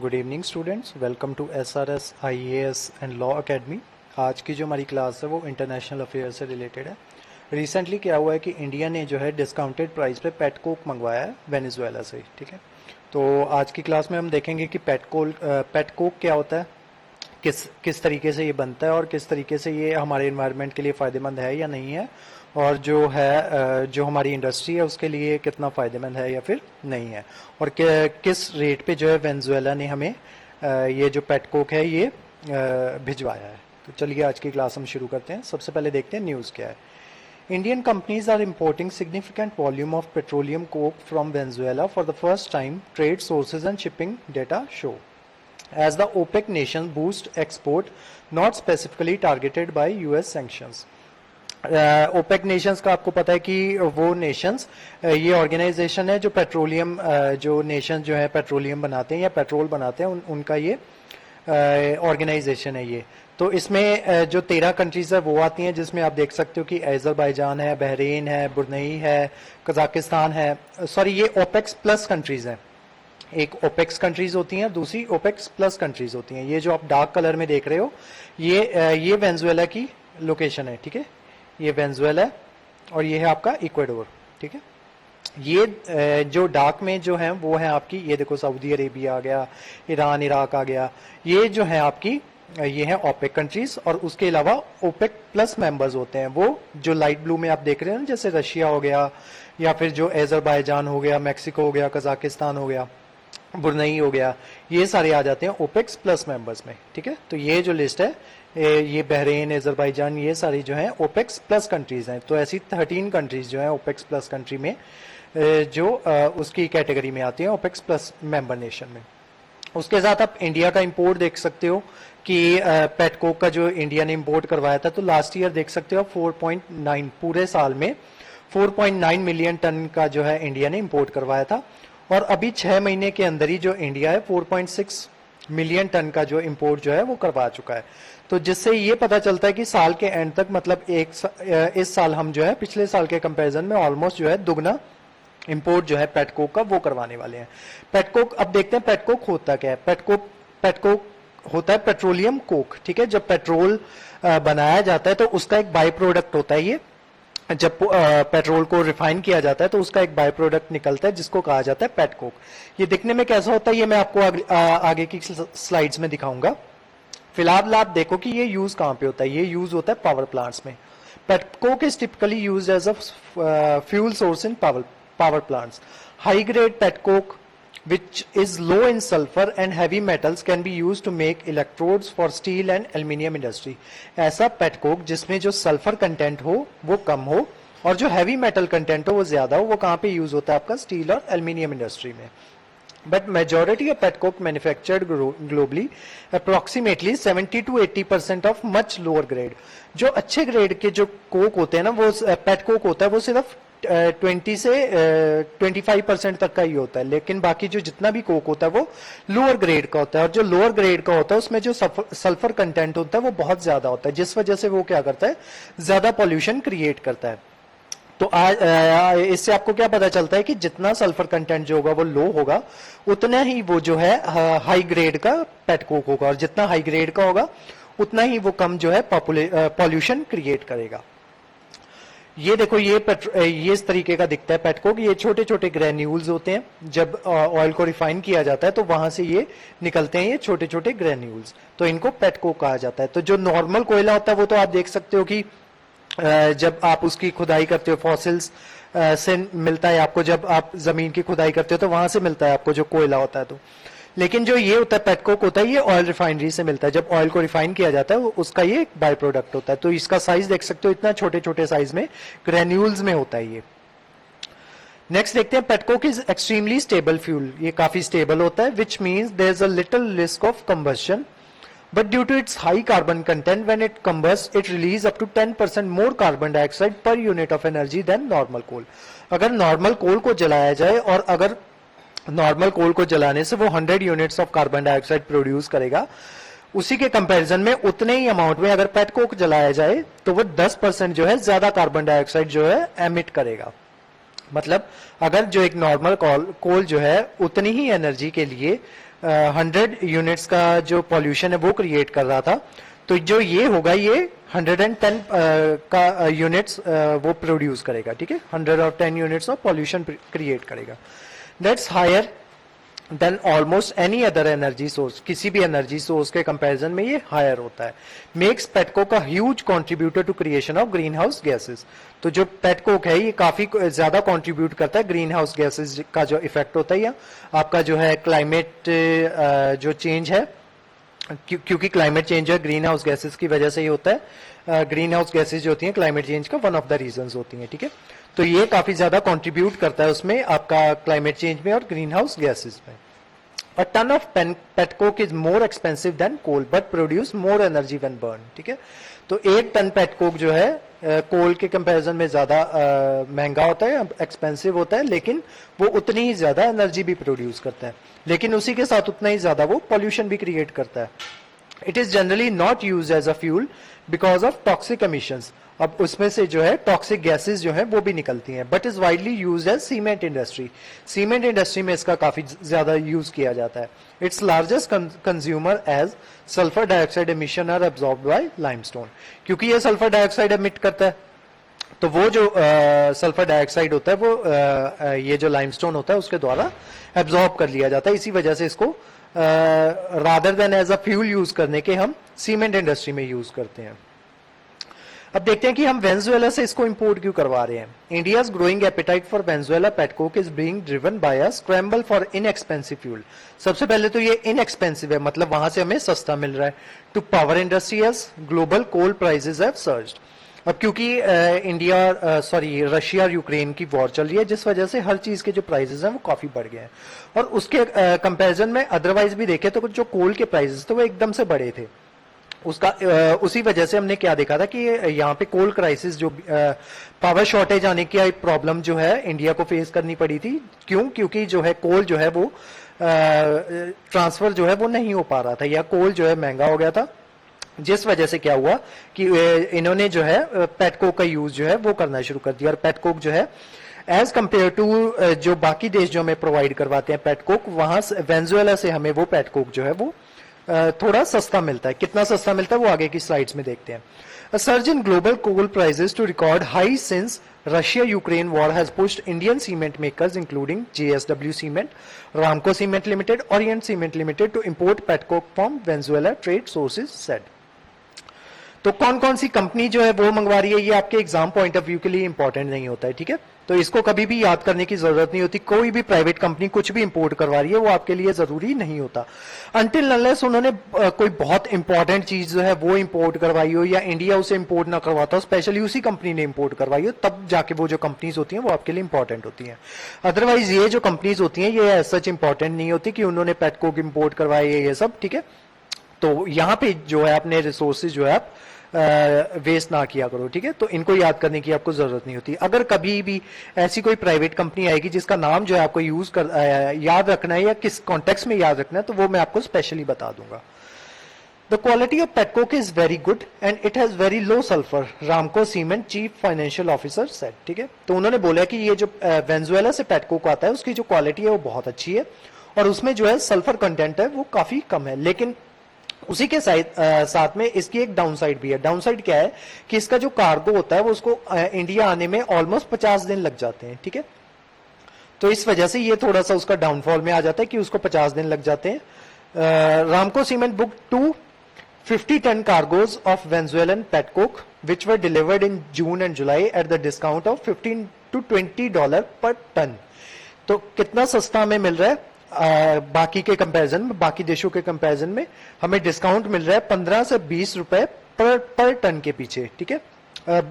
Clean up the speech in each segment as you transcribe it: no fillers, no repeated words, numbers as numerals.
Good evening students, welcome to SRS IAS and law academy. आज की जो हमारी क्लास है वो इंटरनेशनल अफेयर से रिलेटेड है। रिसेंटली क्या हुआ है कि इंडिया ने जो है डिस्काउंटेड प्राइस पे पेट कोक मंगवाया है वेनेजुएला से। ठीक है, तो आज की क्लास में हम देखेंगे कि पेट कोक क्या होता है, किस तरीके से ये बनता है और किस तरीके से ये हमारे इन्वायरमेंट के लिए फ़ायदेमंद है या नहीं है, और जो है जो हमारी इंडस्ट्री है उसके लिए कितना फ़ायदेमंद है या फिर नहीं है, और किस रेट पे जो है वेनेजुएला ने हमें ये जो पेट कोक है ये भिजवाया है। तो चलिए आज की क्लास हम शुरू करते हैं। सबसे पहले देखते हैं न्यूज़ क्या है। Indian companies are importing significant volume of petroleum coke from Venezuela for the first time, trade sources and shipping data show. As the OPEC nations boost export, not specifically targeted by US sanctions. OPEC nations का आपको पता है कि वो Nations ये organisation है जो petroleum जो नेशन जो है पेट्रोलियम बनाते हैं या पेट्रोल बनाते हैं उनका ये ऑर्गेनाइजेशन है ये। तो इसमें जो 13 कंट्रीज है वो आती हैं, जिसमें आप देख सकते हो कि अजरबैजान है, बहरीन है, ब्रुनई है, कजाकिस्तान है। सॉरी, ये ओपेक्स प्लस कंट्रीज हैं। एक ओपेक्स कंट्रीज होती हैं, दूसरी ओपेक्स प्लस कंट्रीज होती हैं। ये जो आप डार्क कलर में देख रहे हो ये वेनेजुएला की लोकेशन है। ठीक है, ये वेनेजुएला है और ये है आपका इक्वाडोर। ठीक है, ये जो डार्क में जो है वो है आपकी, ये देखो सऊदी अरेबिया आ गया, ईरान, इराक आ गया। ये जो है आपकी ये है ओपेक कंट्रीज, और उसके अलावा ओपेक प्लस मेंबर्स होते हैं वो जो लाइट ब्लू में आप देख रहे हैं ना, जैसे रशिया हो गया या फिर जो अजरबैजान हो गया, मैक्सिको हो गया, कजाकिस्तान हो गया, ब्रुनई हो गया, ये सारे आ जाते हैं ओपेक्स प्लस मेंबर्स में। ठीक है, तो ये जो लिस्ट है ये बहरीन, अजरबैजान, ये सारी जो है ओपेक्स प्लस कंट्रीज हैं। तो ऐसी 13 कंट्रीज जो है ओपेक्स प्लस कंट्री में जो उसकी कैटेगरी में आती है ओपेक्स प्लस मेंबर नेशन में। उसके साथ आप इंडिया का इंपोर्ट देख सकते हो कि पेट कोक का जो इंडिया ने इंपोर्ट करवाया था, तो लास्ट ईयर देख सकते हो 4.9 पूरे साल में 4.9 मिलियन टन का जो है इंडिया ने इंपोर्ट करवाया था, और अभी 6 महीने के अंदर ही जो इंडिया है 4.6 मिलियन टन का जो इंपोर्ट जो है वो करवा चुका है। तो जिससे ये पता चलता है कि साल के एंड तक मतलब इस साल हम जो है पिछले साल के कंपैरिजन में ऑलमोस्ट जो है दुगना इंपोर्ट जो है पेट कोक का वो करवाने वाले हैं। पेट कोक, अब देखते हैं पेट कोक होता क्या है। पेट कोक होता है पेट्रोलियम कोक। ठीक है, जब पेट्रोल बनाया जाता है तो उसका एक बाय प्रोडक्ट होता है ये। जब पेट्रोल को रिफाइन किया जाता है तो उसका एक बाय प्रोडक्ट निकलता है जिसको कहा जाता है पेट कोक। ये दिखने में कैसा होता है ये मैं आपको आगे की स्लाइड्स में दिखाऊंगा। फिलहाल आप देखो कि ये यूज कहाँ पे होता है। ये यूज होता है पावर प्लांट्स में। Pet coke is typically used as a fuel source in power plants. High grade pet coke, which is low in sulfur and heavy metals, can be used to make electrodes for steel and aluminium industry. ऐसा pet coke जिसमें जो sulphur content हो वो कम हो और जो heavy metal content हो वो ज्यादा हो, वो कहाँ पे यूज होता है आपका स्टील और एल्यूमिनियम इंडस्ट्री में। But majority of pet coke manufactured globally, approximately 70 to 80% of much lower grade. जो अच्छे ग्रेड के जो कोक होते हैं ना, वो पेट कोक होता है वो सिर्फ 20 से 25% तक का ही होता है, लेकिन बाकी जो जितना भी कोक होता है वो लोअर ग्रेड का होता है, और जो लोअर ग्रेड का होता है उसमें जो सल्फर कंटेंट होता है वो बहुत ज्यादा होता है, जिस वजह से वो क्या करता है, ज्यादा पॉल्यूशन क्रिएट करता है। तो इससे आपको क्या पता चलता है कि जितना सल्फर कंटेंट जो होगा वो लो होगा, उतना ही वो जो है हाई ग्रेड का पेट कोक होगा, और जितना हाई ग्रेड का होगा उतना ही वो कम जो है पॉल्यूशन क्रिएट करेगा। ये देखो ये इस तरीके का दिखता है पेट कोक। ये छोटे छोटे ग्रेन्यूल्स होते हैं, जब ऑयल को रिफाइन किया जाता है तो वहां से ये निकलते हैं, ये छोटे छोटे ग्रेन्यूल्स, तो इनको पेट कोक कहा जाता है। तो जो नॉर्मल कोयला होता है वो तो आप देख सकते हो कि जब आप उसकी खुदाई करते हो फॉसिल्स से मिलता है आपको, जब आप जमीन की खुदाई करते हो तो वहां से मिलता है आपको जो कोयला होता है। तो लेकिन जो ये होता है पेट कोक होता है ये ऑयल रिफाइनरी से मिलता है। जब ऑयल को रिफाइन किया जाता है उसका ये एक बाय प्रोडक्ट होता है। तो इसका साइज देख सकते हो, इतना छोटे छोटे साइज में ग्रेन्यूल्स में होता है ये। नेक्स्ट देखते हैं, pet coke is extremely stable fuel. ये काफी स्टेबल होता है, which means there is a little risk of combustion, but due to its high carbon content, when it combusts it release up to 10% more carbon dioxide per unit of energy than normal coal. अगर normal कोल को जलाया जाए, और अगर normal कोल को जलाने से वो 100 units of carbon dioxide produce करेगा, उसी के कंपैरिजन में उतने ही अमाउंट में अगर पेट कोक जलाया जाए तो वो 10% जो है ज्यादा कार्बन डाइऑक्साइड जो है एमिट करेगा। मतलब अगर जो एक नॉर्मल कोल जो है उतनी ही एनर्जी के लिए 100 यूनिट्स का जो पॉल्यूशन है वो क्रिएट कर रहा था, तो जो ये होगा ये 110 का यूनिट्स वो प्रोड्यूस करेगा, ठीक है, 110 यूनिट्स ऑफ पॉल्यूशन क्रिएट करेगा। That's higher than almost any other energy source, किसी भी एनर्जी सोर्स के कंपैरिजन में ये हायर होता है। मेक्स पेटकोक का huge contributor to creation of greenhouse gases. तो जो पेटकोक है ये काफी ज्यादा कंट्रीब्यूट करता है ग्रीन हाउस गैसेस का जो इफेक्ट होता है या आपका जो है क्लाइमेट जो चेंज है, क्योंकि क्लाइमेट चेंज है ग्रीन हाउस गैसेस की वजह से ही होता है। ग्रीन हाउस गैसेस जो होती हैं क्लाइमेट चेंज का वन ऑफ द रीजंस होती हैं, ठीक है। तो ये काफी ज्यादा कंट्रीब्यूट करता है उसमें आपका क्लाइमेट चेंज में और ग्रीन हाउस गैसेस में। A ton of petcoke is more expensive than coal but produce more energy when burned, ठीक है। तो एक टन पेटकोक जो है कोल के कंपैरिजन में ज्यादा महंगा होता है, एक्सपेंसिव होता है, लेकिन वो उतनी ही ज्यादा एनर्जी भी प्रोड्यूस करता है, लेकिन उसी के साथ उतना ही ज्यादा वो पॉल्यूशन भी क्रिएट करता है। It is generally not use as a fuel because of toxic emissions. अब उसमें से जो है टॉक्सिक गैसेस जो है वो भी निकलती हैं, but is widely use as cement industry. Cement industry में इसका काफी ज्यादा यूज किया जाता है। It's largest consumer as sulphur dioxide emission are absorbed by limestone, क्योंकि ये सल्फर डाइऑक्साइड एमिट करता है, तो वो जो सल्फर डाइऑक्साइड होता है वो ये जो लाइमस्टोन होता है उसके द्वारा एब्जॉर्ब कर लिया जाता है। इसी वजह से इसको rather than as a fuel use करने के हम सीमेंट इंडस्ट्री में यूज करते हैं। अब देखते हैं कि हम वेनेजुएला से इसको इंपोर्ट क्यों करवा रहे हैं। India's growing apatite for Venezuela petcoke is being driven by a scramble for inexpensive fuel. सबसे पहले तो ये इनएक्सपेंसिव है, मतलब वहां से हमें सस्ता मिल रहा है। To power industry as global coal prices have surged. अब क्योंकि रशिया और यूक्रेन की वॉर चल रही है, जिस वजह से हर चीज के जो प्राइसेस हैं वो काफी बढ़ गए हैं, और उसके कंपैरिजन में अदरवाइज भी देखे तो जो कोल के प्राइसेस थे वो एकदम से बढ़े थे। उसका उसी वजह से हमने क्या देखा था कि यहाँ पे कोल क्राइसिस जो पावर शॉर्टेज आने की एक प्रॉब्लम जो है इंडिया को फेस करनी पड़ी थी। क्यों? क्योंकि जो है कोल जो है वो ट्रांसफर जो है वो नहीं हो पा रहा था, या कोल जो है महंगा हो गया था, जिस वजह से क्या हुआ कि इन्होंने जो है पेटकोक का यूज जो है वो करना शुरू कर दिया। और पेटकोक जो है एज कंपेयर टू जो बाकी देश जो हमें प्रोवाइड करवाते हैं पेटकोक, वहां वेनेजुएला से हमें वो पेटकोक जो है वो थोड़ा सस्ता मिलता है। कितना सस्ता मिलता है वो आगे की स्लाइड्स में देखते हैं। A surge in global coal prices to record high since Russia-Ukraine war has pushed Indian cement makers, including JSW Cement, Ramco Cement Limited, Orient Cement Limited, to import petcoke from Venezuela, trade sources said. तो कौन कौन सी company जो है वो मंगवा रही है, ये आपके एग्जाम पॉइंट ऑफ व्यू के लिए इंपॉर्टेंट नहीं होता है, ठीक है। तो इसको कभी भी याद करने की जरूरत नहीं होती। कोई भी प्राइवेट कंपनी कुछ भी इंपोर्ट करवा रही है वो आपके लिए जरूरी नहीं होता, अनटिल अनलेस उन्होंने कोई बहुत इंपॉर्टेंट चीज जो है वो इंपोर्ट करवाई हो, या इंडिया उसे इंपोर्ट ना करवाता हो, स्पेशली उसी कंपनी ने इंपोर्ट करवाई हो, तब जाके वो जो कंपनीज होती हैं वो आपके लिए इंपॉर्टेंट होती हैं। अदरवाइज ये जो कंपनीज होती हैं ये सच इंपॉर्टेंट नहीं होती कि उन्होंने पेटकोक इंपोर्ट करवाई है ये सब, ठीक है। तो यहाँ पे जो है अपने रिसोर्सेज जो है आप वेस्ट ना किया करो, ठीक है। तो इनको याद करने की आपको जरूरत नहीं होती। अगर कभी भी ऐसी कोई प्राइवेट कंपनी आएगी जिसका नाम जो है आपको याद रखना है या किस कॉन्टेक्स्ट में याद रखना है, तो वो मैं आपको स्पेशली बता दूंगा। The quality of petcoke is very good and it has very low sulphur, Ramco cement chief financial officer said, ठीक है। तो उन्होंने बोला कि ये जो वेनेजुएला से पेटकोक आता है उसकी जो क्वालिटी है वो बहुत अच्छी है, और उसमें जो है सल्फर कंटेंट है वो काफी कम है। लेकिन उसी के साथ में इसकी एक डाउन साइड भी है। डाउन साइड क्या है कि इसका जो कार्गो होता है वो उसको इंडिया आने में ऑलमोस्ट 50 दिन लग जाते हैं, ठीक है। तो इस वजह से ये थोड़ा सा उसका डाउनफॉल में आ जाता है कि उसको 50 दिन लग जाते हैं। Ramco cement book 250 ton cargoes of Venezuelan petcoke which were delivered in June and July at the discount of $15 to $20 पर टन। तो कितना सस्ता हमें मिल रहा है बाकी के कंपैरिजन में, बाकी देशों के कंपैरिजन में हमें डिस्काउंट मिल रहा है 15 से 20 रुपए पर टन के पीछे, ठीक है।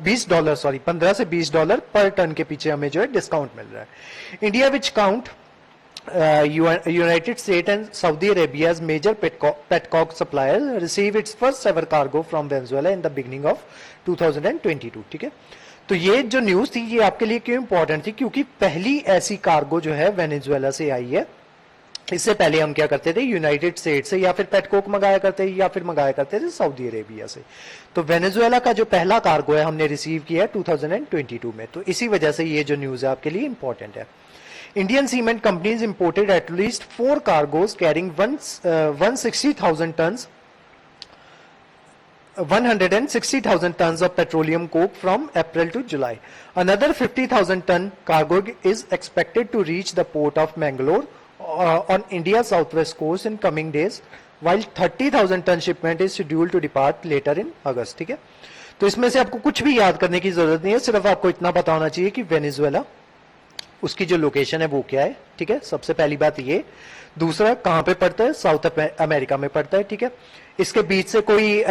$20 15 से $20 पर टन के पीछे हमें जो है डिस्काउंट मिल रहा है। India which count United States and Saudi Arabia's major petcoke supplier receive its first ever cargo from Venezuela in the beginning of 2022, ठीक है। तो ये जो न्यूज थी ये आपके लिए क्यों इंपॉर्टेंट थी? क्योंकि पहली ऐसी कार्गो जो है वेनेजुएला से आई है इससे पहले हम क्या करते थे, यूनाइटेड स्टेट से या फिर पेटकोक मंगाया करते या फिर मंगाया करते थे सऊदी अरेबिया से। तो वेनेजुएला का जो पहला कार्गो है हमने रिसीव किया 2022 में, तो इसी वजह से ये जो न्यूज है आपके लिए इंपॉर्टेंट है। Indian cement companies imported at least 4 cargoes carrying 160,000 tons 160,000 tons of petroleum coke from April to July. Another 50,000 ton cargo is expected to reach the port of Mangalore on India's southwest coast in coming days, while 30,000 ton shipment is scheduled to depart later in August. ठीक है, तो इसमें से आपको कुछ भी याद करने की जरूरत नहीं है, सिर्फ आपको इतना पता होना चाहिए कि वेनेजुएला उसकी जो लोकेशन है वो क्या है। ठीक है, सबसे पहली बात ये। दूसरा, कहां पे पड़ता है, साउथ अमेरिका में पड़ता है। ठीक है, इसके बीच से कोई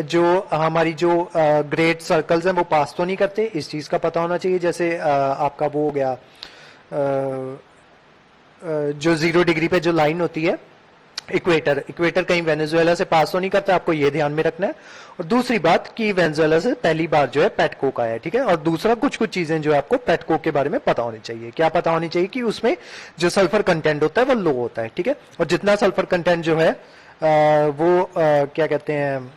जो हमारी जो ग्रेट सर्कल्स हैं वो पास तो नहीं करते, इस चीज का पता होना चाहिए। जैसे आपका वो हो गया जो 0 डिग्री पे जो लाइन होती है इक्वेटर कहीं वेनेजुएला से पास तो नहीं करता, आपको ये ध्यान में रखना है। और दूसरी बात कि वेनेजुएला से पहली बार जो है पेटकोक आया है। ठीक है, और दूसरा कुछ चीजें जो है आपको पेटकोक के बारे में पता होनी चाहिए। क्या पता होनी चाहिए कि उसमें जो सल्फर कंटेंट होता है वो लो होता है। ठीक है, और जितना सल्फर कंटेंट जो है वो क्या कहते हैं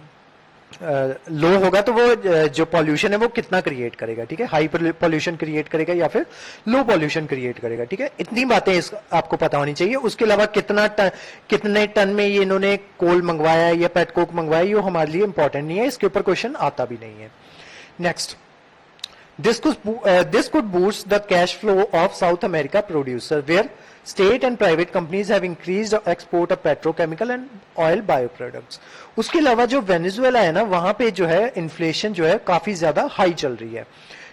लो होगा तो वो जो पॉल्यूशन है वो कितना क्रिएट करेगा। ठीक है, हाई पॉल्यूशन क्रिएट करेगा या फिर लो पॉल्यूशन क्रिएट करेगा। ठीक है, इतनी बातें आपको पता होनी चाहिए। उसके अलावा कितने टन में ये इन्होंने कोल मंगवाया या पेटकोक मंगवाया, ये हमारे लिए इंपॉर्टेंट नहीं है, इसके ऊपर क्वेश्चन आता भी नहीं है। Next, this could boost the cash flow of South America producer, where state and private companies have increased export of petrochemical and oil bioproducts. उसके अलावा जो वेनेजुएला है ना, वहां पे जो है इन्फ्लेशन जो है काफी ज्यादा हाई चल रही है,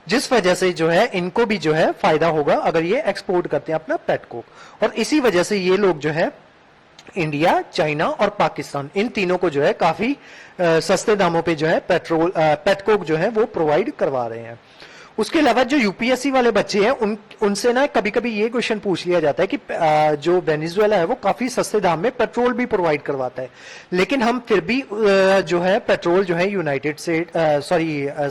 जिस वजह से जो है इनको भी जो है फायदा होगा अगर ये एक्सपोर्ट करते हैं अपना पेटकोक। और इसी वजह से ये लोग जो है इंडिया, चाइना और पाकिस्तान, इन तीनों को जो है काफी सस्ते दामों पे जो है पेटकोक जो है वो प्रोवाइड करवा रहे हैं। उसके अलावा जो यूपीएससी वाले बच्चे हैं उनसे ना कभी कभी ये क्वेश्चन पूछ लिया जाता है कि जो वेनेजुएला है वो काफी सस्ते दाम में पेट्रोल भी प्रोवाइड करवाता है, लेकिन हम फिर भी जो है पेट्रोल जो है यूनाइटेड स्टेट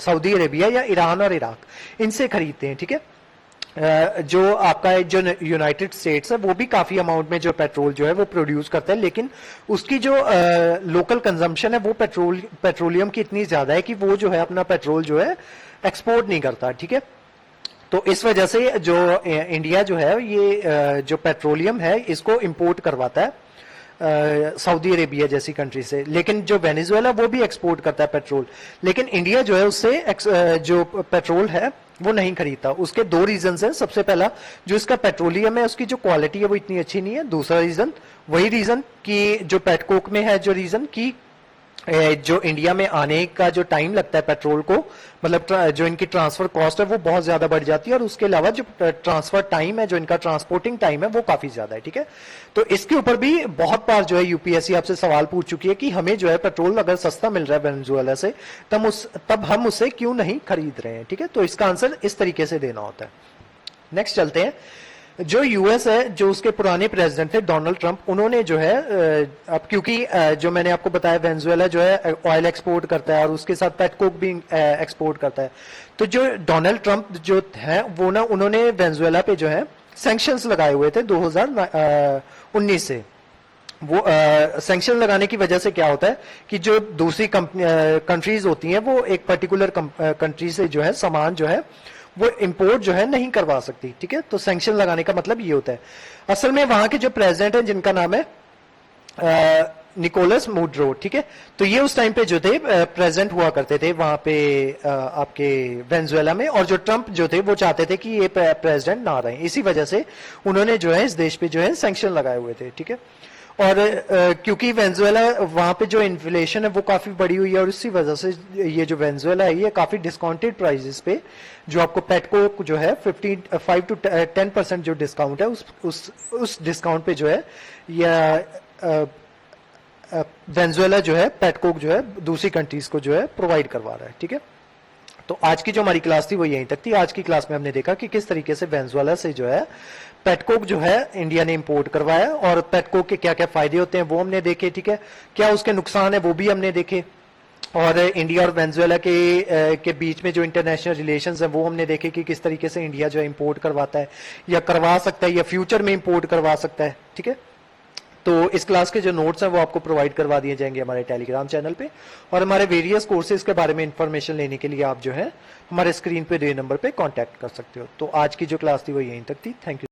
सऊदी अरेबिया या ईरान और इराक इनसे खरीदते हैं। ठीक है, जो आपका जो यूनाइटेड स्टेट्स है वो भी काफी अमाउंट में जो पेट्रोल जो है वो प्रोड्यूस करता है, लेकिन उसकी जो लोकल कंजम्पशन है वो पेट्रोलियम की इतनी ज्यादा है कि वो जो है अपना पेट्रोल जो है एक्सपोर्ट नहीं करता। ठीक है, तो इस वजह से जो इंडिया जो है ये जो पेट्रोलियम है इसको इंपोर्ट करवाता है सऊदी अरेबिया जैसी कंट्री से, लेकिन जो वेनेजुएला वो भी एक्सपोर्ट करता है पेट्रोल, लेकिन इंडिया जो है उससे जो पेट्रोल है वो नहीं खरीदता। उसके 2 रीजन है। सबसे पहला, जो इसका पेट्रोलियम है उसकी जो क्वालिटी है वो इतनी अच्छी नहीं है। दूसरा रीजन, वही रीजन कि जो पेटकोक में है जो रीजन की जो इंडिया में आने का जो टाइम लगता है पेट्रोल को, मतलब जो इनकी ट्रांसफर कॉस्ट है वो बहुत ज्यादा बढ़ जाती है, और उसके अलावा जो ट्रांसफर टाइम है, जो इनका ट्रांसपोर्टिंग टाइम है वो काफी ज्यादा है। ठीक है, तो इसके ऊपर भी बहुत बार जो है यूपीएससी आपसे सवाल पूछ चुकी है कि हमें जो है पेट्रोल अगर सस्ता मिल रहा है वेनेजुएला से तब हम उससे क्यों नहीं खरीद रहे हैं। ठीक है, तो इसका आंसर इस तरीके से देना होता है। नेक्स्ट चलते हैं। जो यूएस है, जो उसके पुराने प्रेसिडेंट थे डोनाल्ड ट्रंप, उन्होंने जो है अब क्योंकि जो मैंने आपको बताया वेनेजुएला जो है ऑयल एक्सपोर्ट करता है और उसके साथ पेटकोक भी एक्सपोर्ट करता है, तो जो डोनाल्ड ट्रंप जो है वो ना उन्होंने वेनेजुएला पे जो है सैंक्शंस लगाए हुए थे 2019 से। वो सैंक्शन लगाने की वजह से क्या होता है कि जो दूसरी कंट्रीज होती हैं वो एक पर्टिकुलर कंट्री से जो है सामान जो है वो इंपोर्ट जो है नहीं करवा सकती। ठीक है, तो सैंक्शन लगाने का मतलब ये होता है। असल में वहां के जो प्रेसिडेंट है जिनका नाम है निकोलस मुडरो, ठीक है, तो ये उस टाइम पे जो थे प्रेसिडेंट हुआ करते थे वहां पे आपके वेनेजुएला में, और जो ट्रंप जो थे वो चाहते थे कि ये प्रेसिडेंट ना रहे, इसी वजह से उन्होंने जो है इस देश पे जो है सैंक्शन लगाए हुए थे। ठीक है, और क्योंकि वेनेजुएला वहां पे जो इन्फ्लेशन है वो काफी बढ़ी हुई है, और इसी वजह से ये जो वेनेजुएला है ये काफी डिस्काउंटेड प्राइसेस पे जो आपको पेटकोक जो है 5 to 10% जो डिस्काउंट है उस डिस्काउंट पे जो है या वेनेजुएला जो है पेटकोक जो है दूसरी कंट्रीज को जो है प्रोवाइड करवा रहा है। ठीक है, तो आज की जो हमारी क्लास थी वो यहीं तक थी। आज की क्लास में हमने देखा कि किस तरीके से वेनेजुएला से जो है पेटकोक जो है इंडिया ने इंपोर्ट करवाया, और पेटकोक के क्या क्या फायदे होते हैं वो हमने देखे। ठीक है, क्या उसके नुकसान है वो भी हमने देखे, और इंडिया और वेनेजुएला के बीच में जो इंटरनेशनल रिलेशंस हैं वो हमने देखे कि किस तरीके से इंडिया जो है इंपोर्ट करवाता है या करवा सकता है या फ्यूचर में इंपोर्ट करवा सकता है। ठीक है, तो इस क्लास के जो नोट्स हैं वो आपको प्रोवाइड करवा दिए जाएंगे हमारे टेलीग्राम चैनल पे, और हमारे वेरियस कोर्सेज के बारे में इंफॉर्मेशन लेने के लिए आप जो है हमारे स्क्रीन पे दिए नंबर पे कांटेक्ट कर सकते हो। तो आज की जो क्लास थी वो यहीं तक थी। Thank you.